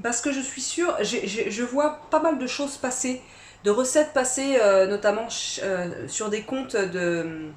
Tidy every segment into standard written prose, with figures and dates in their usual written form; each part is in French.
Parce que je suis sûre, je vois pas mal de choses passer, de recettes passer, notamment sur des comptes de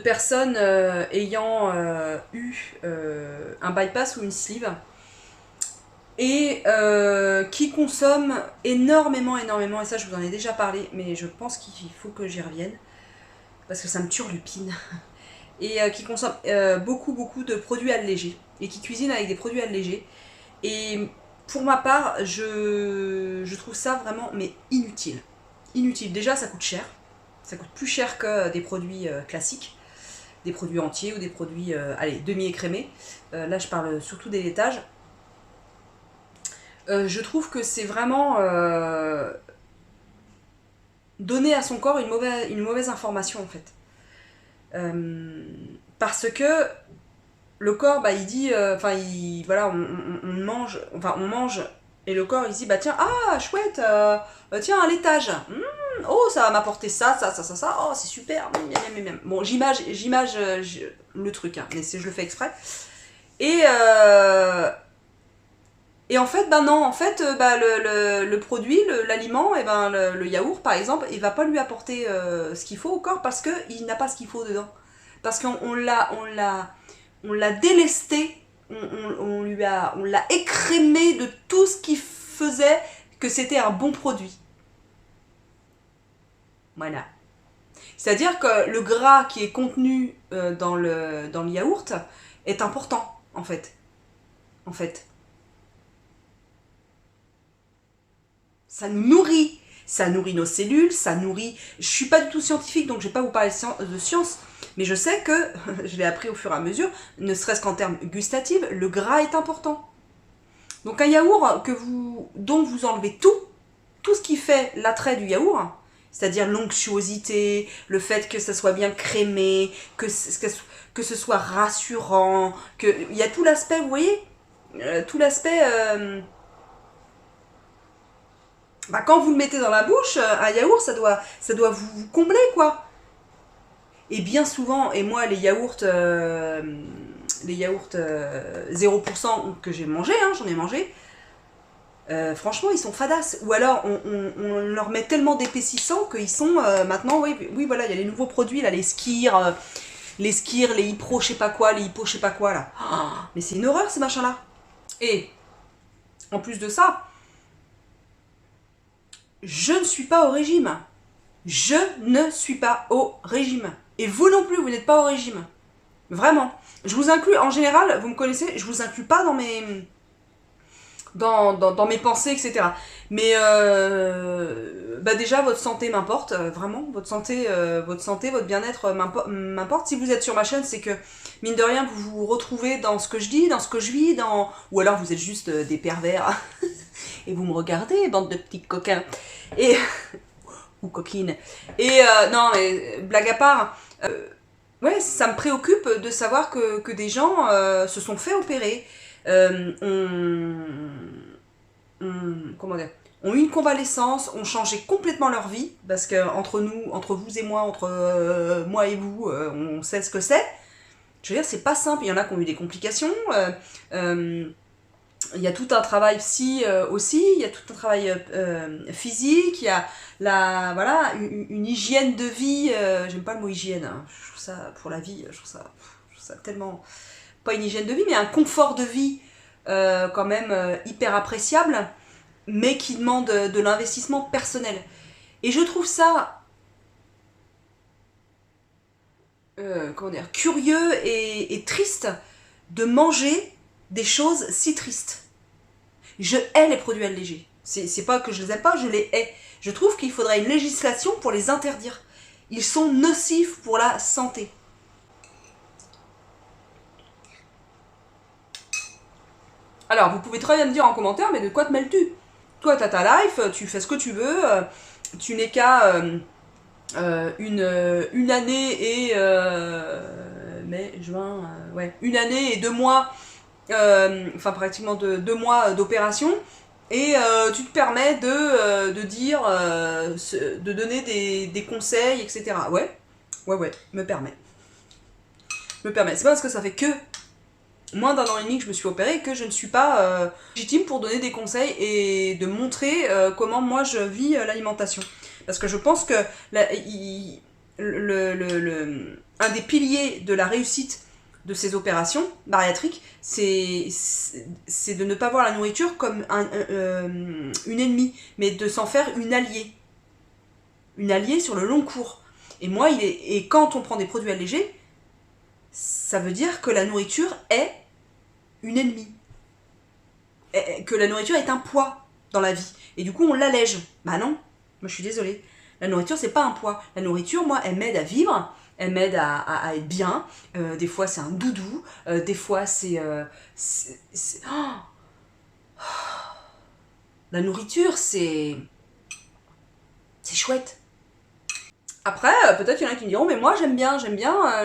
personnes ayant eu un bypass ou une sleeve et qui consomment énormément, énormément, et ça je vous en ai déjà parlé, mais je pense qu'il faut que j'y revienne, parce que ça me turlupine, et qui consomment beaucoup, beaucoup de produits allégés, et qui cuisinent avec des produits allégés. Et pour ma part, je trouve ça vraiment mais inutile. Inutile. Déjà, ça coûte cher. Ça coûte plus cher que des produits classiques, des produits entiers ou des produits allez, demi-écrémés. Là, je parle surtout des laitages. Je trouve que c'est vraiment donner à son corps une mauvaise information en fait. Parce que le corps, bah, il dit, enfin, voilà, on mange, enfin, on mange, et le corps, il dit, bah tiens, ah, chouette, tiens, un laitage. Oh, ça va m'apporter ça, ça, ça, ça, ça, oh, c'est super. Bon, j'image le truc, hein, mais je le fais exprès. Et, et en fait, ben non, en fait, bah, le produit, l'aliment, et ben, le yaourt, par exemple, il va pas lui apporter ce qu'il faut au corps parce qu'il n'a pas ce qu'il faut dedans. Parce qu'on l'a délesté, on l'a écrémé de tout ce qui faisait que c'était un bon produit. Voilà. C'est-à-dire que le gras qui est contenu dans le yaourt est important, en fait. En fait. Ça nous nourrit. Ça nourrit nos cellules, ça nourrit... Je suis pas du tout scientifique, donc je vais pas vous parler de science, mais je sais que, je l'ai appris au fur et à mesure, ne serait-ce qu'en termes gustatifs, le gras est important. Donc un yaourt dont vous enlevez tout ce qui fait l'attrait du yaourt, c'est-à-dire l'onctuosité, le fait que ça soit bien crémé, que ce soit rassurant, il y a tout l'aspect, vous voyez, tout l'aspect... bah, quand vous le mettez dans la bouche, un yaourt, ça doit vous combler, quoi. Et bien souvent, et moi, les yaourts 0% que j'ai mangé, hein, j'en ai mangé, franchement, ils sont fadasses. Ou alors, on leur met tellement d'épaississant qu'ils sont maintenant, oui, oui, voilà, il y a les nouveaux produits, là, les skirs, les hypro, je sais pas quoi, les hypo, je sais pas quoi, là. Oh, mais c'est une horreur, ces machins-là. Et, en plus de ça, je ne suis pas au régime. Je ne suis pas au régime. Et vous non plus, vous n'êtes pas au régime. Vraiment. Je vous inclus, en général, vous me connaissez, je vous inclus pas dans mes pensées, etc. Mais bah déjà, votre santé m'importe, vraiment. Votre bien-être m'importe. Si vous êtes sur ma chaîne, c'est que, mine de rien, vous vous retrouvez dans ce que je dis, dans ce que je vis, ou alors vous êtes juste des pervers. Et vous me regardez, bande de petits coquins. Et... ou coquines. Et non, mais blague à part, ouais, ça me préoccupe de savoir que des gens se sont fait opérer, comment dire, ont eu une convalescence, ont changé complètement leur vie, parce que entre nous, entre vous et moi, entre moi et vous, on sait ce que c'est. Je veux dire, c'est pas simple. Il y en a qui ont eu des complications. Il y a tout un travail psy aussi, il y a tout un travail physique, il y a voilà, une hygiène de vie, j'aime pas le mot hygiène, hein, je trouve ça, pour la vie, je trouve ça tellement, pas une hygiène de vie, mais un confort de vie quand même hyper appréciable, mais qui demande de l'investissement personnel. Et je trouve ça, comment dire, curieux et triste de manger des choses si tristes. Je hais les produits allégés. C'est pas que je les aime pas, je les hais. Je trouve qu'il faudrait une législation pour les interdire. Ils sont nocifs pour la santé. Alors, vous pouvez très bien me dire en commentaire, mais de quoi te mêles-tu? Toi, t'as ta life, tu fais ce que tu veux, tu n'es qu'à une année et... mai, juin, ouais, une année et 2 mois, enfin pratiquement 2 mois d'opération, et tu te permets de dire, de donner des conseils, etc. Ouais, me permet. C'est pas parce que ça fait que moins d'1 an et demi que je me suis opérée, que je ne suis pas légitime pour donner des conseils et de montrer comment moi je vis l'alimentation. Parce que je pense que un des piliers de la réussite de ces opérations bariatriques, c'est de ne pas voir la nourriture comme une ennemie, mais de s'en faire une alliée. Une alliée sur le long cours. Et moi, et quand on prend des produits allégés, ça veut dire que la nourriture est une ennemie. Que la nourriture est un poids dans la vie. Et du coup, on l'allège. Bah non, moi je suis désolée. La nourriture, c'est pas un poids. La nourriture, moi, elle m'aide à vivre, elle m'aide à être bien. Des fois, c'est un doudou. Des fois, c'est... La nourriture, c'est chouette. Après, peut-être qu'il y en a qui me diront, mais moi j'aime bien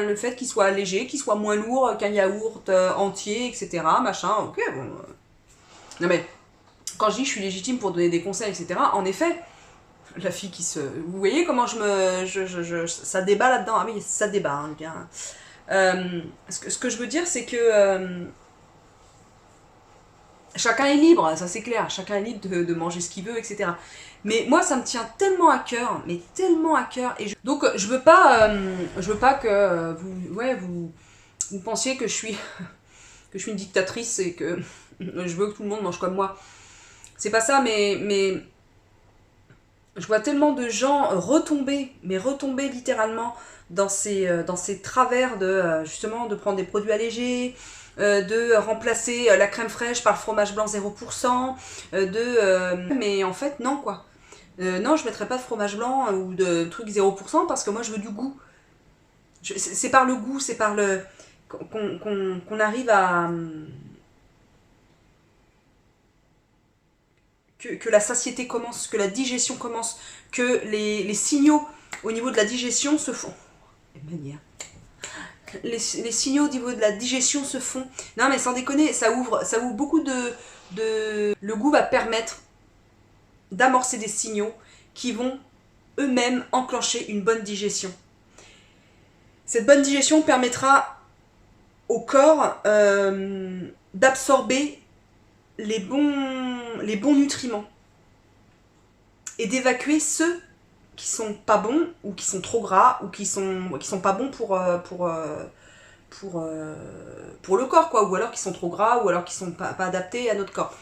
le fait qu'il soit léger, qu'il soit moins lourd qu'un yaourt entier, etc. Machin, ok, bon. Non mais, quand je dis que je suis légitime pour donner des conseils, etc., en effet, la fille qui se... Vous voyez comment ça débat là-dedans. Ah oui, ça débat, hein, bien. Ce que je veux dire, c'est que... chacun est libre, ça c'est clair, chacun est libre de manger ce qu'il veut, etc. Mais moi ça me tient tellement à cœur, mais tellement à cœur. Donc je veux pas que vous pensiez que je suis que je suis une dictatrice et que je veux que tout le monde mange comme moi. C'est pas ça, mais je vois tellement de gens retomber littéralement dans ces travers de justement de prendre des produits allégés, de remplacer la crème fraîche par le fromage blanc 0%, mais en fait non quoi. Non, je mettrai pas de fromage blanc ou de trucs 0% parce que moi je veux du goût. C'est par le goût, c'est par le qu'on arrive à que la satiété commence, que la digestion commence, que les signaux au niveau de la digestion se font. Les signaux au niveau de la digestion se font. Non mais sans déconner, ça ouvre beaucoup de... Le goût va permettre d'amorcer des signaux qui vont eux-mêmes enclencher une bonne digestion. Cette bonne digestion permettra au corps d'absorber les bons nutriments et d'évacuer ceux qui sont pas bons ou qui sont trop gras ou qui sont pas bons pour le corps quoi, ou alors qui sont trop gras ou alors qui sont pas adaptés à notre corps.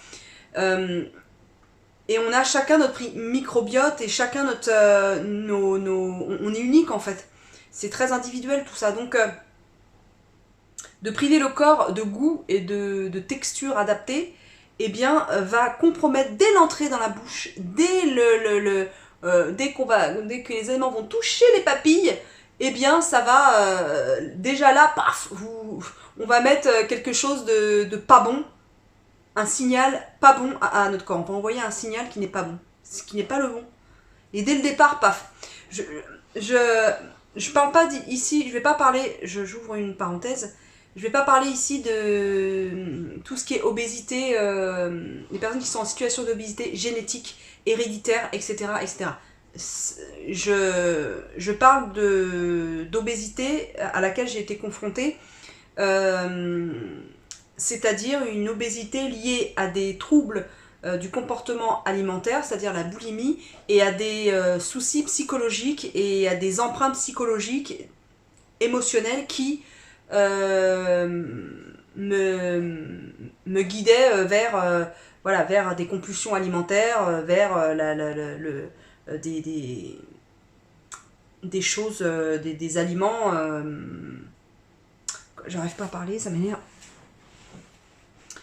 Et on a chacun notre microbiote et chacun notre on est unique en fait. C'est très individuel tout ça. Donc de priver le corps de goût et de texture adaptée, eh bien va compromettre dès l'entrée dans la bouche, dès que les aliments vont toucher les papilles, eh bien ça va déjà là, paf, on va mettre quelque chose de pas bon, un signal pas bon à notre corps. On peut envoyer un signal qui n'est pas bon, qui n'est pas le bon. Et dès le départ, paf. Je parle pas ici, je vais pas parler, j'ouvre une parenthèse, je vais pas parler ici de tout ce qui est obésité, les personnes qui sont en situation d'obésité génétique, héréditaire, etc. etc. Je parle d'obésité à laquelle j'ai été confrontée, c'est-à-dire une obésité liée à des troubles du comportement alimentaire, c'est-à-dire la boulimie, et à des soucis psychologiques et à des empreintes psychologiques, émotionnelles qui me guidaient vers des compulsions alimentaires, vers des choses, des aliments... j'arrive pas à parler, ça m'énerve.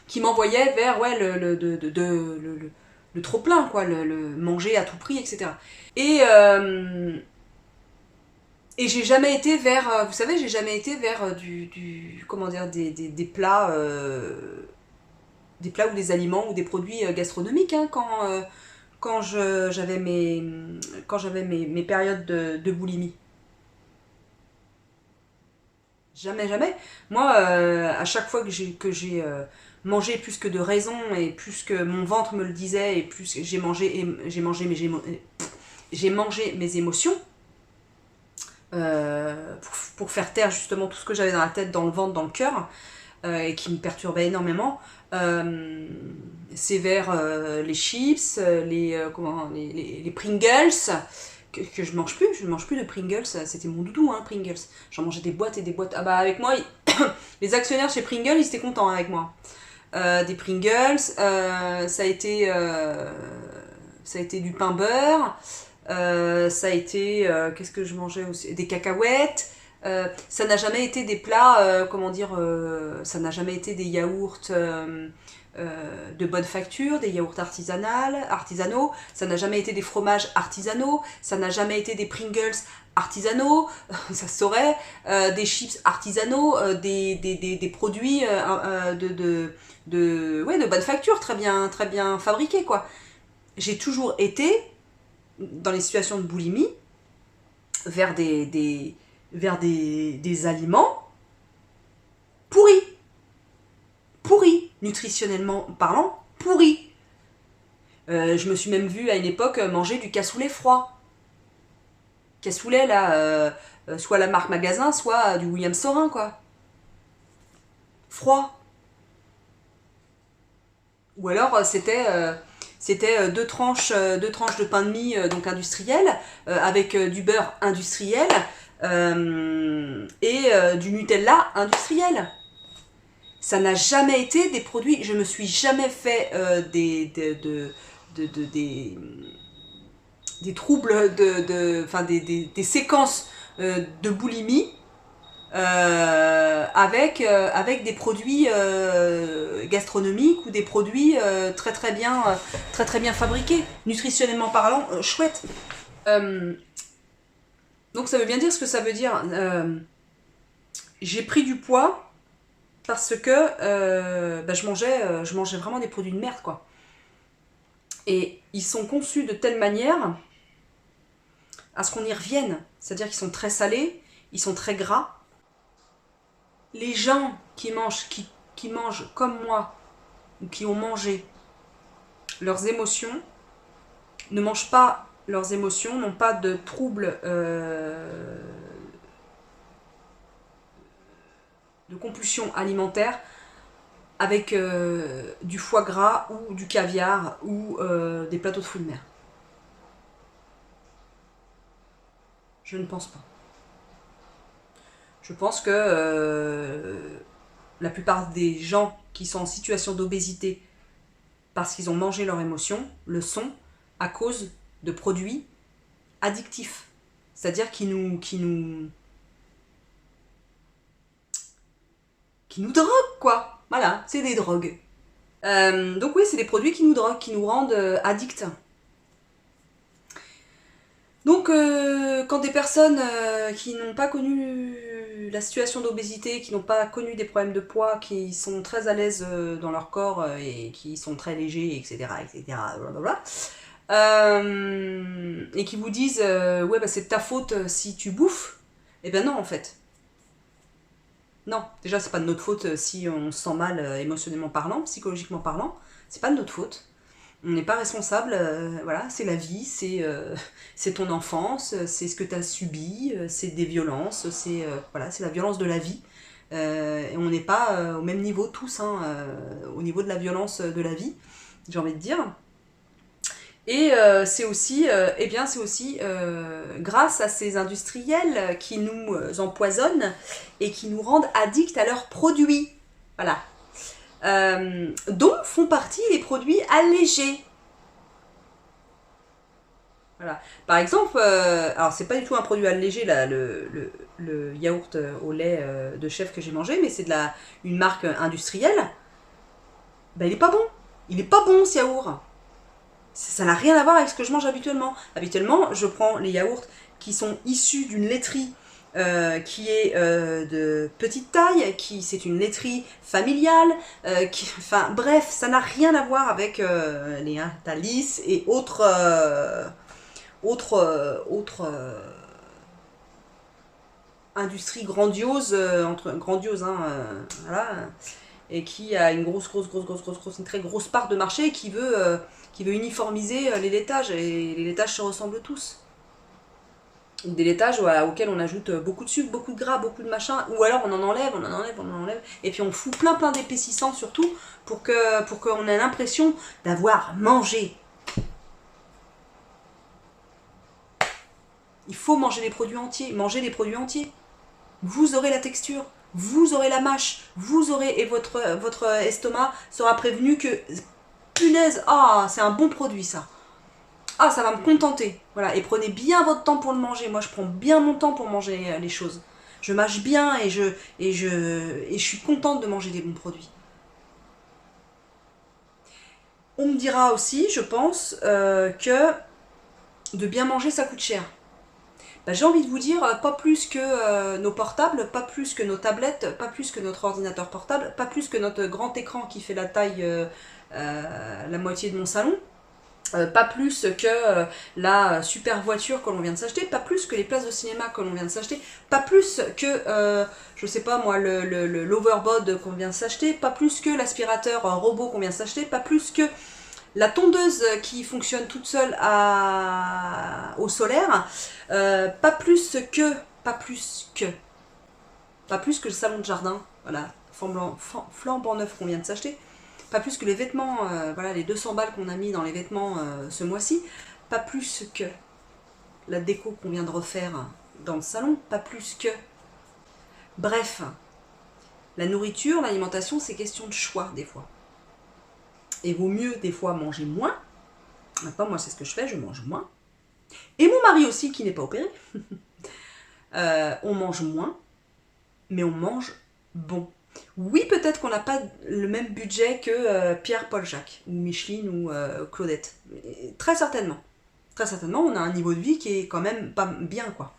Qui m'envoyait vers le trop plein, quoi, le manger à tout prix, etc. Et j'ai jamais été vers, vous savez, j'ai jamais été vers comment dire, des plats, ou des aliments ou des produits gastronomiques, hein, quand j'avais mes périodes de boulimie. Jamais. Moi, à chaque fois que j'ai mangé plus que de raison et plus que mon ventre me le disait et plus j'ai mangé mes émotions pour faire taire justement tout ce que j'avais dans la tête, dans le ventre, dans le cœur, et qui me perturbait énormément, c'est vers les chips, les Pringles, que je mange plus. Je ne mange plus de Pringles. C'était mon doudou, hein, Pringles. J'en mangeais des boîtes et des boîtes. Ah bah avec moi, les actionnaires chez Pringles, ils étaient contents avec moi. Des Pringles, ça a été du pain beurre, ça a été, qu'est-ce que je mangeais aussi, des cacahuètes. Ça n'a jamais été des plats, ça n'a jamais été des yaourts de bonne facture, des yaourts artisanaux, ça n'a jamais été des fromages artisanaux, ça n'a jamais été des Pringles artisanaux, ça se saurait, des chips artisanaux, des produits de bonne facture, très bien fabriqués, quoi. J'ai toujours été, dans les situations de boulimie, vers des aliments pourris, nutritionnellement parlant, pourris. Je me suis même vue à une époque manger du cassoulet froid. Cassoulet, là, soit la marque magasin, soit du William Saurin, quoi. Froid. Ou alors c'était deux tranches de pain de mie donc industriel avec du beurre industriel et du Nutella industriel. Ça n'a jamais été des produits. Je me suis jamais fait des troubles des séquences de boulimie avec des produits gastronomiques ou des produits très bien fabriqués, nutritionnellement parlant, chouette. Donc ça veut bien dire ce que ça veut dire. J'ai pris du poids parce que je mangeais vraiment des produits de merde, quoi. Et ils sont conçus de telle manière à ce qu'on y revienne. C'est-à-dire qu'ils sont très salés, ils sont très gras. Les gens qui mangent comme moi, ou qui ont mangé leurs émotions, ne mangent pas leurs émotions, n'ont pas de troubles de compulsion alimentaire avec du foie gras ou du caviar ou des plateaux de fruits de mer. Je ne pense pas. Je pense que la plupart des gens qui sont en situation d'obésité parce qu'ils ont mangé leur émotion le sont à cause de produits addictifs. C'est-à-dire qui nous droguent, quoi. Voilà, c'est des drogues. Donc oui, c'est des produits qui nous droguent, qui nous rendent addicts. Donc quand des personnes qui n'ont pas connu la situation d'obésité, qui n'ont pas connu des problèmes de poids, qui sont très à l'aise dans leur corps et qui sont très légers, etc., blablabla, et qui vous disent ouais bah c'est de ta faute si tu bouffes, eh ben non en fait. Non, déjà c'est pas de notre faute si on se sent mal émotionnellement parlant, psychologiquement parlant, c'est pas de notre faute. On n'est pas responsable, voilà, c'est la vie, c'est ton enfance, c'est ce que tu as subi, c'est des violences, c'est la violence de la vie. Et on n'est pas au même niveau tous, hein, au niveau de la violence de la vie, j'ai envie de dire. Et c'est aussi grâce à ces industriels qui nous empoisonnent et qui nous rendent addicts à leurs produits. Voilà. Dont font partie les produits allégés. Voilà. Par exemple, alors c'est pas du tout un produit allégé là, le yaourt au lait de chèvre que j'ai mangé, mais c'est une marque industrielle. Ben, il est pas bon. Il est pas bon ce yaourt. Ça n'a rien à voir avec ce que je mange habituellement. Habituellement, je prends les yaourts qui sont issus d'une laiterie qui est de petite taille, c'est une laiterie familiale, enfin bref, ça n'a rien à voir avec les Thalys et autres industries grandioses, voilà, et qui a une une très grosse part de marché, qui veut uniformiser les laitages, et les laitages se ressemblent tous. ou des laitages auxquels on ajoute beaucoup de sucre, beaucoup de gras, beaucoup de machin, ou alors on en enlève, et puis on fout plein d'épaississants surtout pour qu'on ait l'impression d'avoir mangé. Il faut manger les produits entiers, Vous aurez la texture, vous aurez la mâche, et votre estomac sera prévenu que, punaise, c'est un bon produit ça. Ça va me contenter. Voilà, et prenez bien votre temps pour le manger. Moi, je prends bien mon temps pour manger les choses. Je mâche bien et je suis contente de manger des bons produits. On me dira aussi, je pense, que de bien manger, ça coûte cher. J'ai envie de vous dire, pas plus que nos portables, pas plus que nos tablettes, pas plus que notre ordinateur portable, pas plus que notre grand écran qui fait la taille, la moitié de mon salon. Pas plus que la super voiture que l'on vient de s'acheter, pas plus que les places de cinéma que l'on vient de s'acheter, pas plus que, je sais pas moi, l'overboard qu'on vient de s'acheter, pas plus que l'aspirateur robot qu'on vient de s'acheter, pas plus que la tondeuse qui fonctionne toute seule au solaire, pas plus que le salon de jardin, voilà, flambant neuf qu'on vient de s'acheter, pas plus que les vêtements, les 200 balles qu'on a mis dans les vêtements ce mois-ci, pas plus que la déco qu'on vient de refaire dans le salon, pas plus que... Bref, la nourriture, l'alimentation, c'est question de choix des fois. Et vaut mieux des fois manger moins. Maintenant, moi, c'est ce que je fais, je mange moins. Et mon mari aussi, qui n'est pas opéré. On mange moins, mais on mange bon. Oui, peut-être qu'on n'a pas le même budget que Pierre, Paul, Jacques, ou Micheline, ou Claudette. Très certainement. Très certainement, on a un niveau de vie qui est quand même pas bien, quoi.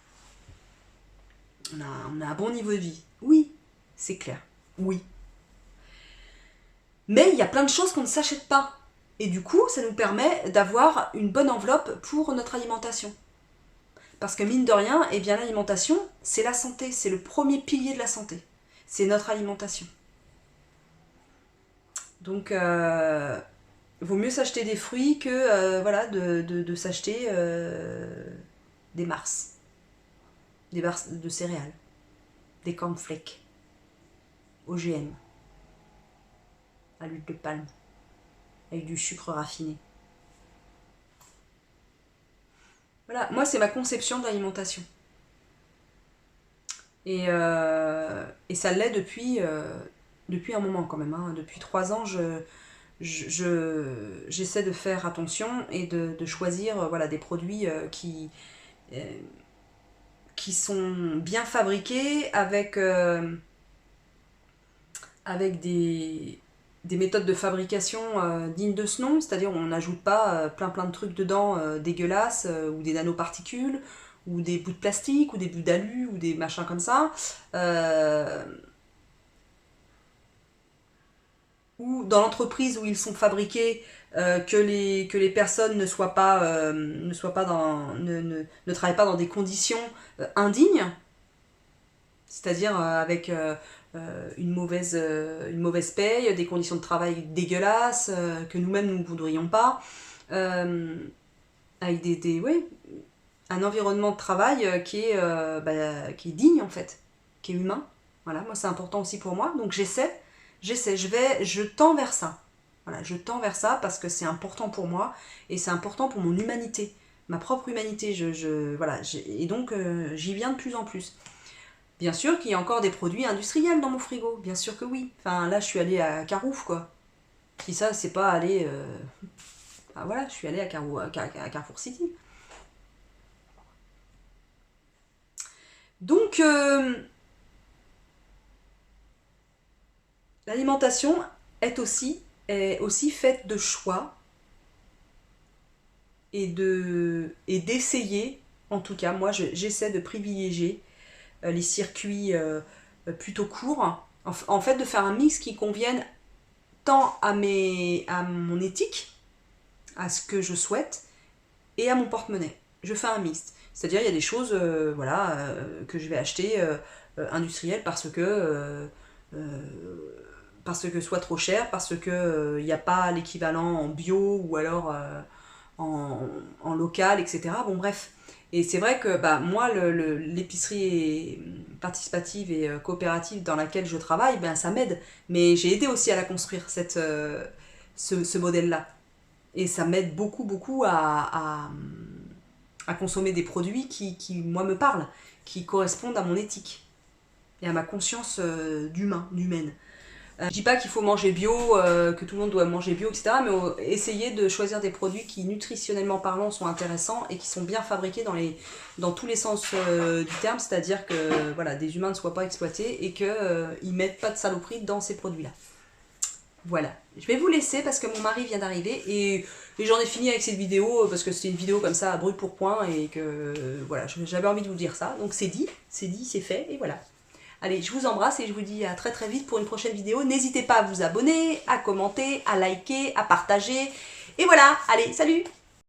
On a un bon niveau de vie. Oui, c'est clair. Oui. Mais il y a plein de choses qu'on ne s'achète pas. Et du coup, ça nous permet d'avoir une bonne enveloppe pour notre alimentation. Parce que mine de rien, eh bien, l'alimentation, c'est la santé. C'est le premier pilier de la santé. C'est notre alimentation. Donc, vaut mieux s'acheter des fruits que de s'acheter des Mars. Des barres de céréales. Des cornflakes. OGM. À l'huile de palme. Avec du sucre raffiné. Voilà, moi c'est ma conception de l'alimentation. Et ça l'est depuis un moment quand même. Hein. Depuis 3 ans, j'essaie de faire attention et de choisir des produits qui sont bien fabriqués avec des méthodes de fabrication dignes de ce nom, c'est-à-dire on n'ajoute pas plein de trucs dedans dégueulasses, ou des nanoparticules, ou des bouts de plastique, ou des bouts d'alu, ou des machins comme ça, ou dans l'entreprise où ils sont fabriqués, que les personnes ne travaillent pas dans des conditions indignes, c'est-à-dire avec une mauvaise paye, des conditions de travail dégueulasses que nous-mêmes nous ne voudrions pas, avec un environnement de travail qui est digne en fait, qui est humain. Voilà, moi c'est important aussi pour moi, donc je tends vers ça. Voilà, je tends vers ça parce que c'est important pour moi et c'est important pour mon humanité, ma propre humanité. Et donc j'y viens de plus en plus. Bien sûr qu'il y a encore des produits industriels dans mon frigo, bien sûr que oui. Enfin là je suis allée à Carouf quoi. Puis ça c'est pas aller... je suis allée à Carrefour City. Donc l'alimentation est aussi faite de choix et d'essayer, en tout cas moi j'essaie de privilégier les circuits plutôt courts, en fait de faire un mix qui convienne tant à mon éthique, à ce que je souhaite, et à mon porte-monnaie. Je fais un mix. C'est-à-dire il y a des choses que je vais acheter industrielles parce que soit trop cher, parce que il n'y a pas l'équivalent en bio ou alors en local, etc. Bon bref. Et c'est vrai que bah, moi, l'épicerie participative et coopérative dans laquelle je travaille, ben, ça m'aide. Mais j'ai aidé aussi à la construire, ce modèle-là. Et ça m'aide beaucoup, beaucoup à consommer des produits qui, moi, me parlent, qui correspondent à mon éthique et à ma conscience d'humaine. Je dis pas qu'il faut manger bio, que tout le monde doit manger bio, etc. Mais essayer de choisir des produits qui, nutritionnellement parlant, sont intéressants et qui sont bien fabriqués dans tous les sens du terme. C'est-à-dire que voilà, des humains ne soient pas exploités et qu'ils ne mettent pas de saloperies dans ces produits-là. Voilà. Je vais vous laisser parce que mon mari vient d'arriver et j'en ai fini avec cette vidéo parce que c'était une vidéo comme ça à brûle pour point et que voilà, j'avais envie de vous dire ça. Donc c'est dit, c'est fait et voilà. Allez, je vous embrasse et je vous dis à très très vite pour une prochaine vidéo. N'hésitez pas à vous abonner, à commenter, à liker, à partager. Et voilà, allez, salut!